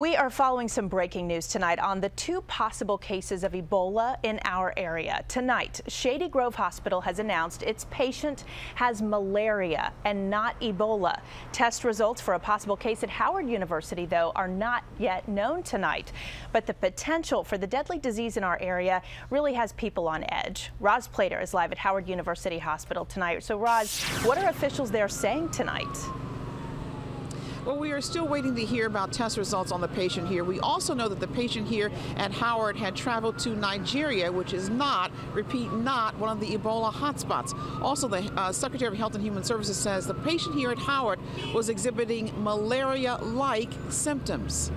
We are following some breaking news tonight on the two possible cases of Ebola in our area. Tonight, Shady Grove Hospital has announced its patient has malaria and not Ebola. Test results for a possible case at Howard University, though, are not yet known tonight. But the potential for the deadly disease in our area really has people on edge. Roz Plater is live at Howard University Hospital tonight. So, Roz, what are officials there saying tonight? Well, we are still waiting to hear about test results on the patient here. We also know that the patient here at Howard had traveled to Nigeria, which is not, repeat, not one of the Ebola hotspots. Also, the Secretary of Health and Human Services says the patient here at Howard was exhibiting malaria-like symptoms.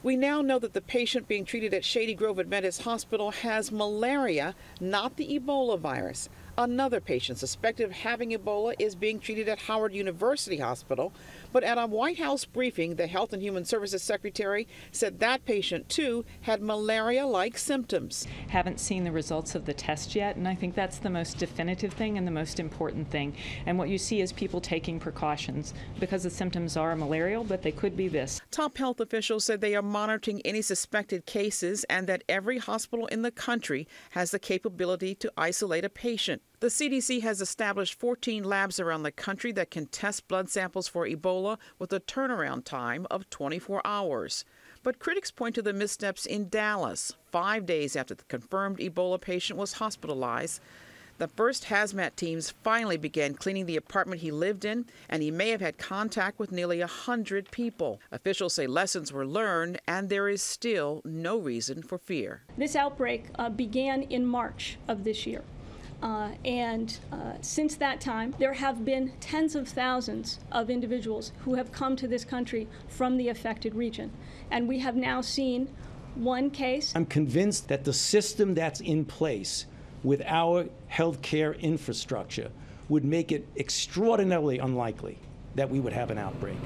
We now know that the patient being treated at Shady Grove Adventist Hospital has malaria, not the Ebola virus. Another patient suspected of having Ebola is being treated at Howard University Hospital, but at a White House briefing, the Health and Human Services Secretary said that patient, too, had malaria-like symptoms. Haven't seen the results of the test yet, and I think that's the most definitive thing and the most important thing. And what you see is people taking precautions because the symptoms are malarial, but they could be this. Top health officials said they are monitoring any suspected cases and that every hospital in the country has the capability to isolate a patient. The CDC has established 14 labs around the country that can test blood samples for Ebola with a turnaround time of 24 hours. But critics point to the missteps in Dallas, 5 days after the confirmed Ebola patient was hospitalized. The first hazmat teams finally began cleaning the apartment he lived in, and he may have had contact with nearly 100 people. Officials say lessons were learned, and there is still no reason for fear. This outbreak began in March of this year. Since that time, there have been tens of thousands of individuals who have come to this country from the affected region. And we have now seen one case. I'm convinced that the system that's in place with our healthcare infrastructure would make it extraordinarily unlikely that we would have an outbreak.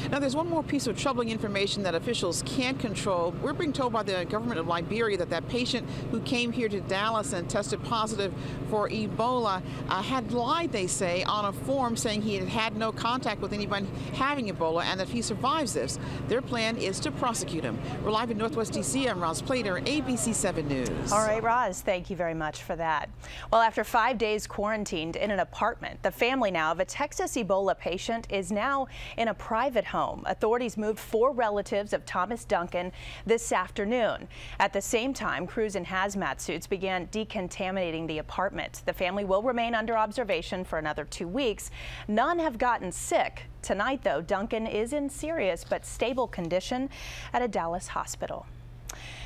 Now, there's one more piece of troubling information that officials can't control. We're being told by the government of Liberia that that patient who came here to Dallas and tested positive for Ebola had lied, they say, on a form saying he had had no contact with anyone having Ebola, and that if he survives this, their plan is to prosecute him. We're live in Northwest D.C. I'm Roz Plater, ABC 7 News. All right, Roz, thank you very much for that. Well, after 5 days quarantined in an apartment, the family now of a Texas Ebola patient is now in a private home. Authorities moved 4 relatives of Thomas Duncan this afternoon. At the same time, crews in hazmat suits began decontaminating the apartment. The family will remain under observation for another 2 weeks. None have gotten sick. Tonight, though, Duncan is in serious but stable condition at a Dallas hospital.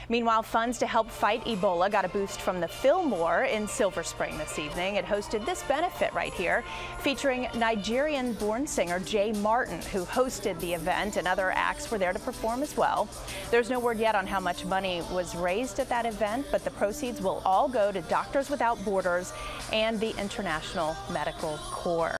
Meanwhile, funds to help fight Ebola got a boost from the Fillmore in Silver Spring this evening. It hosted this benefit right here, featuring Nigerian-born singer Jay Martin, who hosted the event, and other acts were there to perform as well. There's no word yet on how much money was raised at that event, but the proceeds will all go to Doctors Without Borders and the International Medical Corps.